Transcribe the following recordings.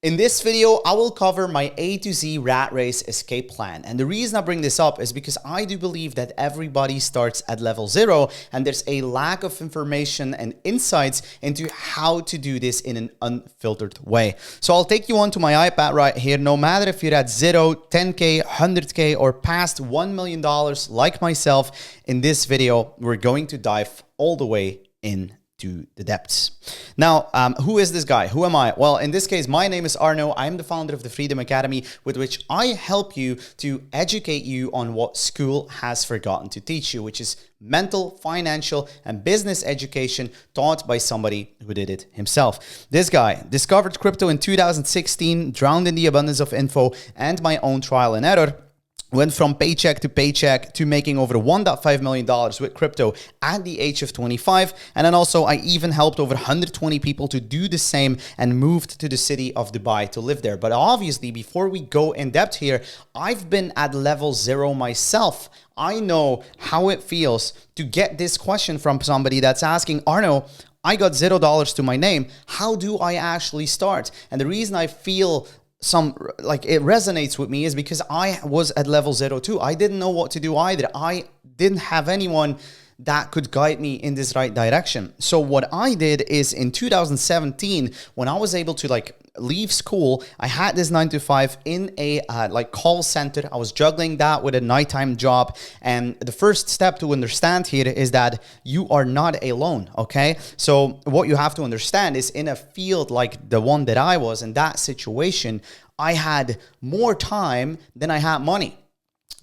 In this video, I will cover my A to Z rat race escape plan. And the reason I bring this up is because I do believe that everybody starts at level 0 and there's a lack of information and insights into how to do this in an unfiltered way. So I'll take you onto my iPad right here. No matter if you're at 0, 10K, 100K, or past $1 million like myself, in this video, we're going to dive all the way in to the depths. Now, who is this guy? Who am I? Well, in this case, my name is Arno. I'm the founder of the Freedom Academy, with which I help you to educate you on what school has forgotten to teach you, which is mental, financial, and business education taught by somebody who did it himself. This guy discovered crypto in 2016, drowned in the abundance of info and my own trial and error. Went from paycheck to making over $1.5 million with crypto at the age of 25. And then also I even helped over 120 people to do the same and moved to the city of Dubai to live there. But obviously, before we go in depth here, I've been at level 0 myself. I know how it feels to get this question from somebody that's asking, Arno, I got $0 to my name. How do I actually start? And the reason I feel it resonates with me is because I was at level 0 too. I didn't know what to do either. I didn't have anyone that could guide me in this right direction. So what I did is in 2017, when I was able to leave school, I had this 9 to 5 in a call center. I was juggling that with a nighttime job. And the first step to understand here is that you are not alone, okay? So what you have to understand is in a field like the one that I was in, that situation, I had more time than I had money.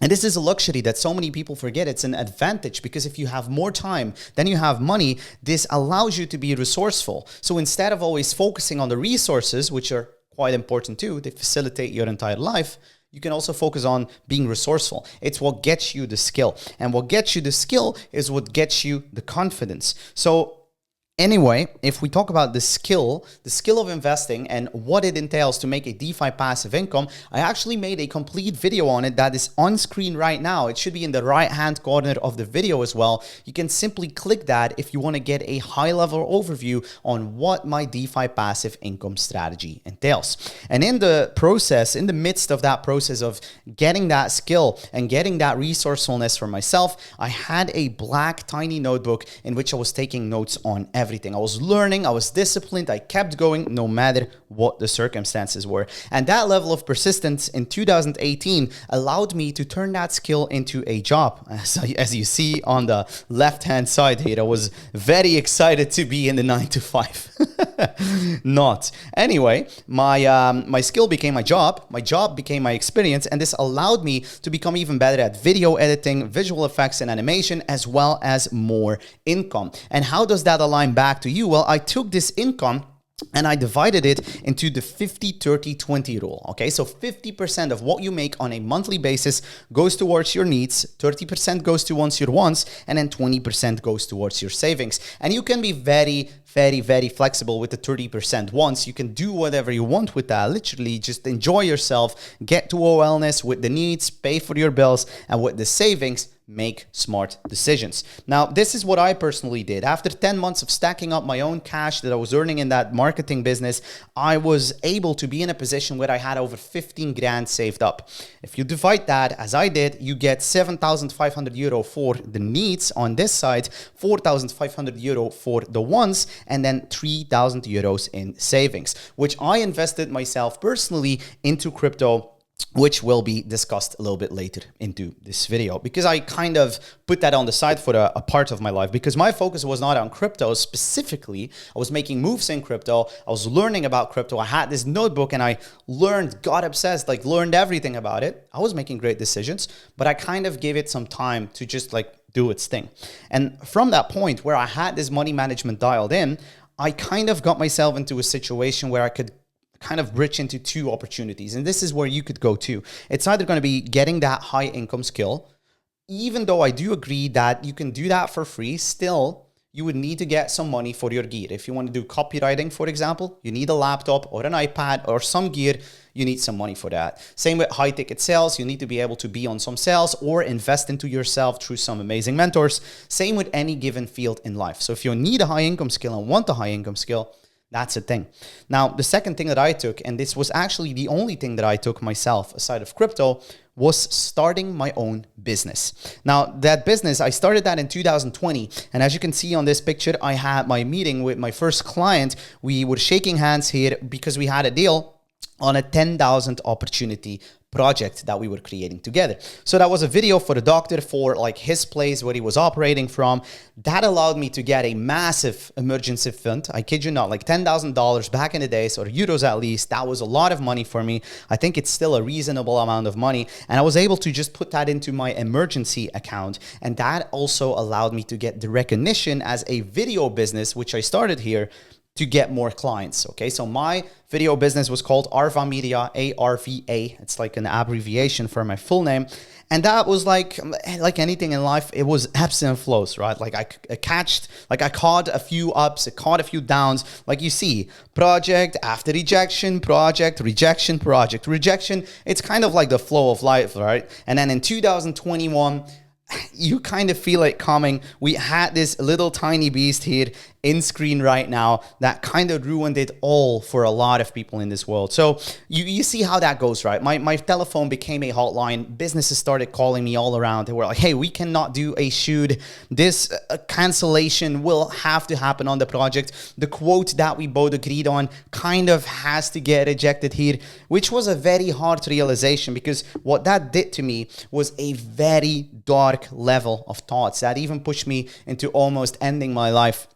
And this is a luxury that so many people forget. It's an advantage because if you have more time than you have money, this allows you to be resourceful. So instead of always focusing on the resources, which are quite important too, they facilitate your entire life, you can also focus on being resourceful. It's what gets you the skill. And what gets you the skill is what gets you the confidence. So anyway, if we talk about the skill of investing and what it entails to make a DeFi passive income, I actually made a complete video on it that is on screen right now. It should be in the right-hand corner of the video as well. You can simply click that if you want to get a high-level overview on what my DeFi passive income strategy entails. And in the process, in the midst of that process of getting that skill and getting that resourcefulness for myself, I had a black tiny notebook in which I was taking notes on everything. I was learning, I was disciplined, I kept going no matter what the circumstances were. And that level of persistence in 2018 allowed me to turn that skill into a job. As you see on the left-hand side here, I was very excited to be in the 9 to 5. Not. Anyway, my skill became my job became my experience, and this allowed me to become even better at video editing, visual effects, and animation, as well as more income. And how does that align back to you? Well, I took this income and I divided it into the 50-30-20 rule. Okay, so 50% of what you make on a monthly basis goes towards your needs, 30% goes towards your wants, and then 20% goes towards your savings. And you can be very flexible with the 30% wants. You can do whatever you want with that. Literally just enjoy yourself, get to a wellness with the needs, pay for your bills, and with the savings, make smart decisions. Now, this is what I personally did. After 10 months of stacking up my own cash that I was earning in that marketing business, I was able to be in a position where I had over 15 grand saved up. If you divide that, as I did, you get 7,500 euro for the needs on this side, 4,500 euro for the wants, and then 3,000 euros in savings, which I invested myself personally into crypto, which will be discussed a little bit later into this video, because I kind of put that on the side for a part of my life, because my focus was not on crypto specifically. I was making moves in crypto. I was learning about crypto. I had this notebook and I got obsessed, learned everything about it. I was making great decisions, but I kind of gave it some time to just do its thing. And from that point where I had this money management dialed in, I kind of got myself into a situation where I could kind of bridge into two opportunities. And this is where you could go to. It's either going to be getting that high income skill. Even though I do agree that you can do that for free, still you would need to get some money for your gear. If you want to do copywriting, for example, you need a laptop or an iPad or some gear. You need some money for that. Same with high ticket sales. You need to be able to be on some sales or invest into yourself through some amazing mentors. Same with any given field in life. So if you need a high income skill and want a high income skill, That's the thing. Now, the second thing that I took, and this was actually the only thing that I took myself aside of crypto, was starting my own business. Now, that business, I started that in 2020. And as you can see on this picture, I had my meeting with my first client. We were shaking hands here because we had a deal on a 10,000 opportunity project that we were creating together. So that was a video for the doctor for like his place where he was operating from. That allowed me to get a massive emergency fund. I kid you not, like $10,000 back in the days, or euros at least. That was a lot of money for me. I think it's still a reasonable amount of money. And I was able to just put that into my emergency account. And that also allowed me to get the recognition as a video business, which I started here, to get more clients. Okay, so my video business was called Arva Media, ARVA. It's like an abbreviation for my full name. And that was like anything in life, it was ebbs and flows, right? Like I caught a few ups, I caught a few downs. Like you see, project after rejection, project, rejection, project, rejection. It's kind of like the flow of life, right? And then in 2021, you kind of feel it coming. We had this little tiny beast here in screen right now that kind of ruined it all for a lot of people in this world. So you see how that goes, right? My telephone became a hotline. Businesses started calling me all around. They were like, hey, we cannot do a shoot. This cancellation will have to happen on the project. The quote that we both agreed on kind of has to get rejected here, which was a very hard realization, because what that did to me was a very dark level of thoughts that even pushed me into almost ending my life,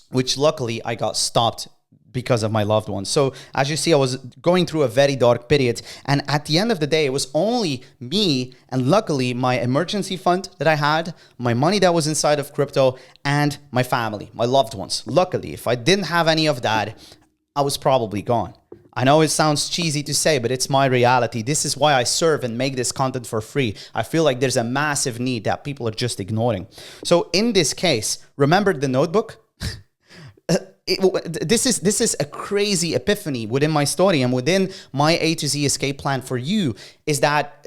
which luckily I got stopped because of my loved ones. So as you see, I was going through a very dark period. And at the end of the day, it was only me and luckily my emergency fund that I had, my money that was inside of crypto, and my family, my loved ones. Luckily, if I didn't have any of that, I was probably gone. I know it sounds cheesy to say, but it's my reality. This is why I serve and make this content for free. I feel like there's a massive need that people are just ignoring. So in this case, remember the notebook? This is a crazy epiphany within my story and within my A to Z escape plan for you, is that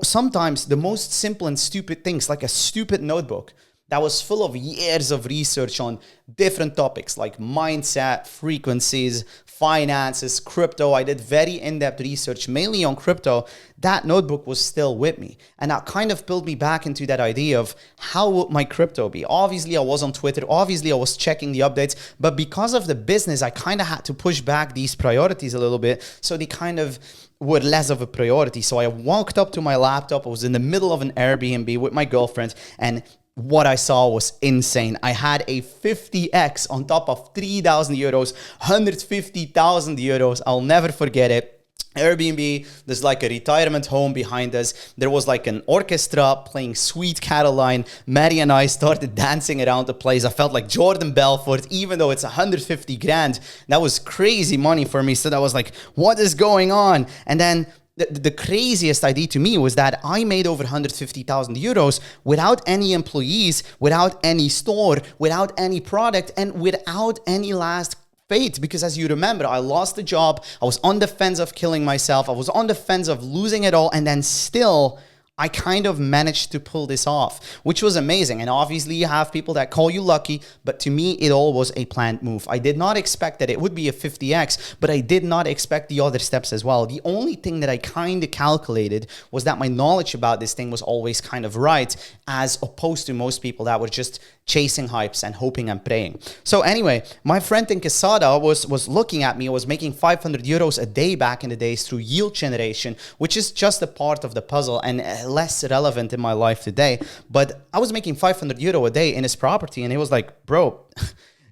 sometimes the most simple and stupid things, like a stupid notebook that was full of years of research on different topics like mindset, frequencies, finances, crypto. I did very in-depth research mainly on crypto. That notebook was still with me. And that kind of pulled me back into that idea of how would my crypto be? Obviously, I was on Twitter. Obviously, I was checking the updates. But because of the business, I kind of had to push back these priorities a little bit. So they kind of were less of a priority. So I walked up to my laptop. I was in the middle of an Airbnb with my girlfriend, and what I saw was insane. I had a 50x on top of 3,000 euros, 150,000 euros. I'll never forget it. Airbnb, there's like a retirement home behind us. There was like an orchestra playing Sweet Caroline. Maddie and I started dancing around the place. I felt like Jordan Belfort, even though it's 150 grand. That was crazy money for me. So that was like, what is going on? And then the craziest idea to me was that I made over 150,000 euros without any employees, without any store, without any product, and without any last fate. Because as you remember, I lost the job. I was on the fence of killing myself. I was on the fence of losing it all. And then still, I kind of managed to pull this off, which was amazing. And obviously you have people that call you lucky, but to me, it all was a planned move. I did not expect that it would be a 50x, but I did not expect the other steps as well. The only thing that I kind of calculated was that my knowledge about this thing was always kind of right, as opposed to most people that were just chasing hypes and hoping and praying. So anyway, my friend in Quesada was looking at me. I was making 500 euros a day back in the days through yield generation, which is just a part of the puzzle and less relevant in my life today. But I was making 500 euro a day in his property, and he was like, bro,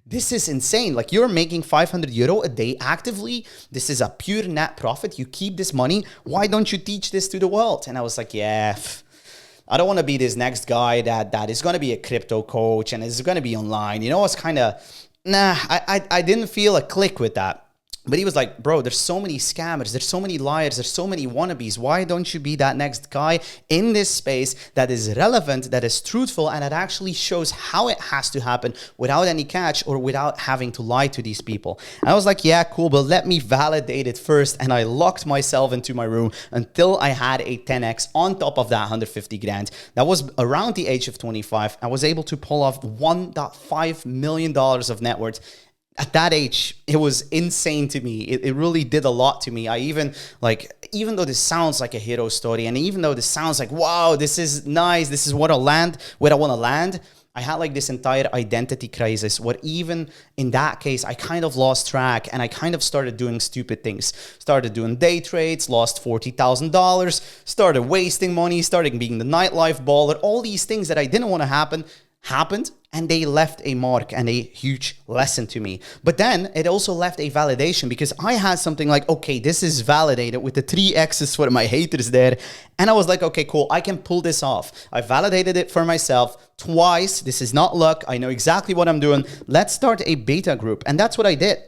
this is insane. Like, you're making 500 euro a day actively. This is a pure net profit. You keep this money. Why don't you teach this to the world? And I was like, yeah, I don't want to be this next guy that is going to be a crypto coach and is going to be online. You know, it's kind of, I didn't feel a click with that. But he was like, bro, there's so many scammers, there's so many liars, there's so many wannabes. Why don't you be that next guy in this space that is relevant, that is truthful, and that actually shows how it has to happen without any catch or without having to lie to these people? And I was like, yeah, cool, but let me validate it first. And I locked myself into my room until I had a 10x on top of that 150 grand. That was around the age of 25. I was able to pull off $1.5 million of net worth at that age, it was insane to me. It really did a lot to me. I even even though this sounds like a hero story, and even though this sounds like, wow, this is nice, this is what I want to land, I had like this entire identity crisis where even in that case, I kind of lost track and I kind of started doing stupid things. Started doing day trades, lost $40,000, started wasting money, started being the nightlife baller. All these things that I didn't want to happen happened, and they left a mark and a huge lesson to me. But then it also left a validation, because I had something like, okay, this is validated with the 3 X's for my haters there. And I was like, okay, cool, I can pull this off. I validated it for myself twice. This is not luck. I know exactly what I'm doing. Let's start a beta group. And that's what I did.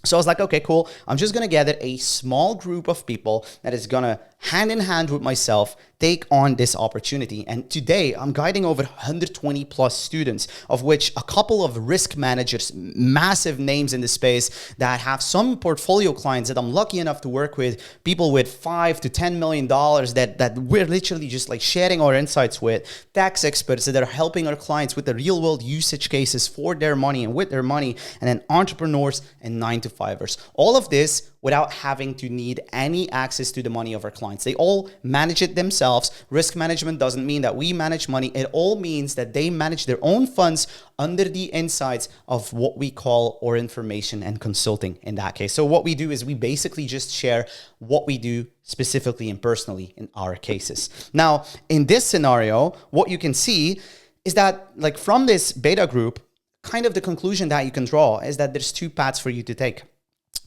So I was like, okay, cool. I'm just going to gather a small group of people that is going to hand in hand with myself take on this opportunity. And today I'm guiding over 120 plus students, of which a couple of risk managers, massive names in the space, that have some portfolio clients that I'm lucky enough to work with, people with $5 to $10 million that we're literally just like sharing our insights with, tax experts that are helping our clients with the real world usage cases for their money and with their money, and then entrepreneurs and 9-to-5ers. All of this without having to need any access to the money of our clients. They all manage it themselves. Risk management doesn't mean that we manage money. It all means that they manage their own funds under the insights of what we call our information and consulting in that case. So what we do is we basically just share what we do specifically and personally in our cases. Now, in this scenario, what you can see is that, like, from this beta group, kind of the conclusion that you can draw is that there's 2 paths for you to take.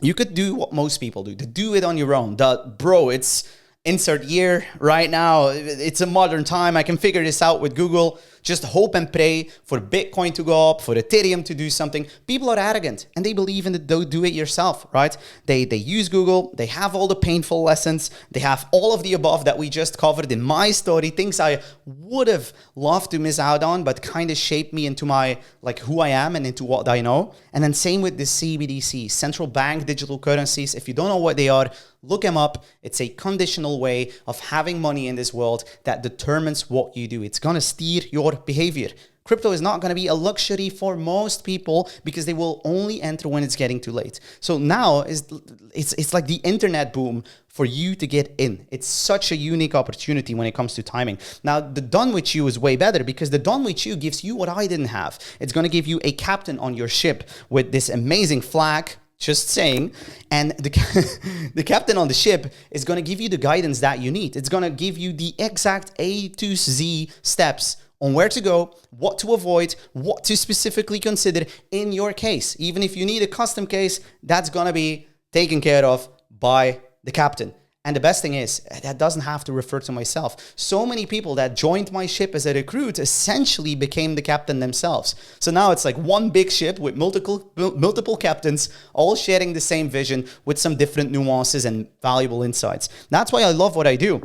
You could do what most people do, to do it on your own. Bro, it's insert year right now. It's a modern time. I can figure this out with Google. Just hope and pray for Bitcoin to go up, for Ethereum to do something. People are arrogant and they believe in the do it yourself, right? They use Google. They have all the painful lessons. They have all of the above that we just covered in my story, things I would have loved to miss out on, but kind of shaped me into my, like, who I am and into what I know. And then same with the CBDC, central bank digital currencies. If you don't know what they are, look them up. It's a conditional way of having money in this world that determines what you do. It's going to steer your behavior. Crypto is not going to be a luxury for most people because they will only enter when it's getting too late. So now it's like the internet boom for you to get in. It's such a unique opportunity when it comes to timing. Now, the done with you is way better because the done with you gives you what I didn't have. It's going to give you a captain on your ship with this amazing flag. Just saying. And the captain on the ship is going to give you the guidance that you need. It's going to give you the exact A to Z steps on where to go, what to avoid, what to specifically consider in your case. Even if you need a custom case, that's going to be taken care of by the captain. And the best thing is, that doesn't have to refer to myself. So many people that joined my ship as a recruit essentially became the captain themselves. So now it's like one big ship with multiple captains, all sharing the same vision with some different nuances and valuable insights. That's why I love what I do.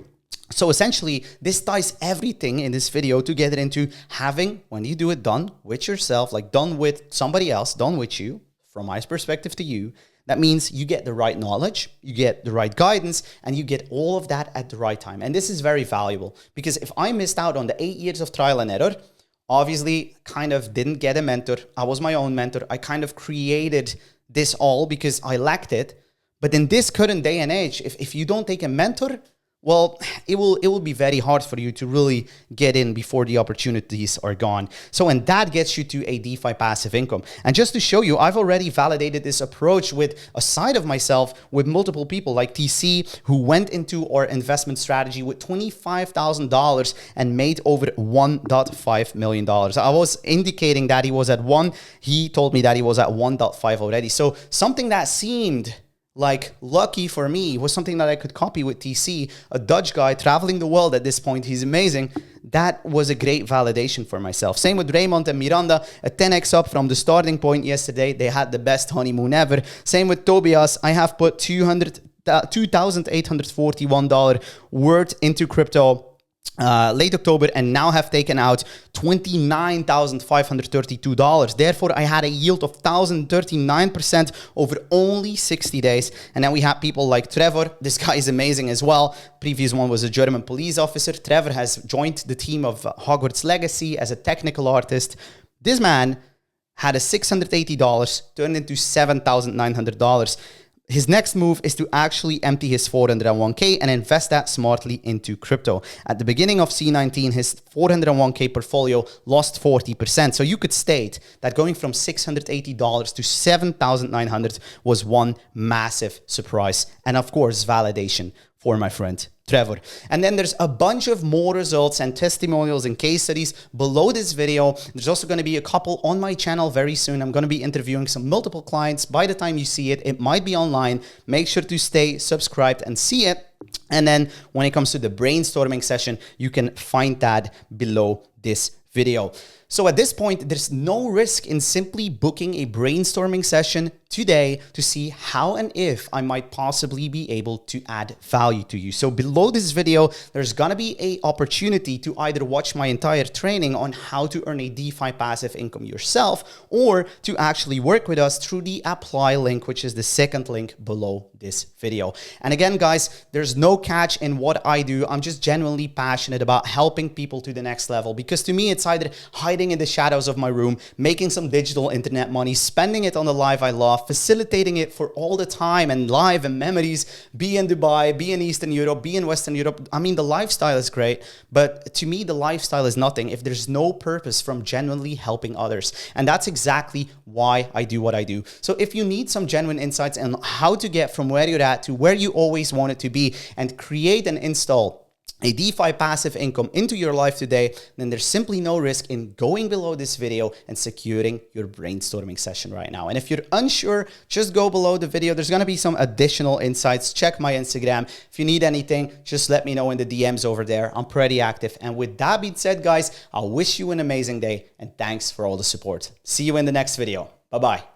So essentially, this ties everything in this video together into having, when you do it, done with yourself, like done with somebody else, done with you, from my perspective to you. That means you get the right knowledge, you get the right guidance, and you get all of that at the right time. And this is very valuable because if I missed out on the 8 years of trial and error, obviously kind of didn't get a mentor. I was my own mentor. I kind of created this all because I lacked it. But in this current day and age, if you don't take a mentor, well, it will be very hard for you to really get in before the opportunities are gone. So, and that gets you to a DeFi passive income. And just to show you, I've already validated this approach with a side of myself with multiple people like TC, who went into our investment strategy with $25,000 and made over $1.5 million. I was indicating that he was at 1. He told me that he was at 1.5 already. So something that seemed like lucky for me was something that I could copy with TC, a Dutch guy traveling the world at this point. He's amazing. That was a great validation for myself. Same with Raymond and Miranda, a 10x up from the starting point yesterday. They had the best honeymoon ever. Same with Tobias. I have put $2,841 worth into crypto late October and now have taken out $29,532. Therefore, I had a yield of 1,039% over only 60 days. And then we have people like Trevor. This guy is amazing as well. Previous one was a German police officer. Trevor has joined the team of Hogwarts Legacy as a technical artist. This man had a $680 turned into $7,900. His next move is to actually empty his 401k and invest that smartly into crypto. At the beginning of C19, his 401k portfolio lost 40%. So you could state that going from $680 to $7,900 was one massive surprise. And of course, validation for my friend Trevor. And then there's a bunch of more results and testimonials and case studies below this video. There's also going to be a couple on my channel very soon. I'm going to be interviewing some multiple clients. By the time you see it, it might be online. Make sure to stay subscribed and see it. And then when it comes to the brainstorming session, you can find that below this video. So at this point, there's no risk in simply booking a brainstorming session today to see how and if I might possibly be able to add value to you. So below this video, there's gonna be an opportunity to either watch my entire training on how to earn a DeFi passive income yourself, or to actually work with us through the apply link, which is the second link below this video. And again, guys, there's no catch in what I do. I'm just genuinely passionate about helping people to the next level, because to me, it's either hiding in the shadows of my room, making some digital internet money, spending it on the life I love, facilitating it for all the time and live and memories, be in Dubai, be in Eastern Europe, be in Western Europe. I mean, the lifestyle is great, but to me, the lifestyle is nothing if there's no purpose from genuinely helping others. And that's exactly why I do what I do. So if you need some genuine insights on how to get from where you're at to where you always want it to be and create and install a DeFi passive income into your life today, then there's simply no risk in going below this video and securing your brainstorming session right now. And if you're unsure, just go below the video. There's going to be some additional insights. Check my Instagram. If you need anything, just let me know in the DMs over there. I'm pretty active. And with that being said, guys, I wish you an amazing day and thanks for all the support. See you in the next video. Bye-bye.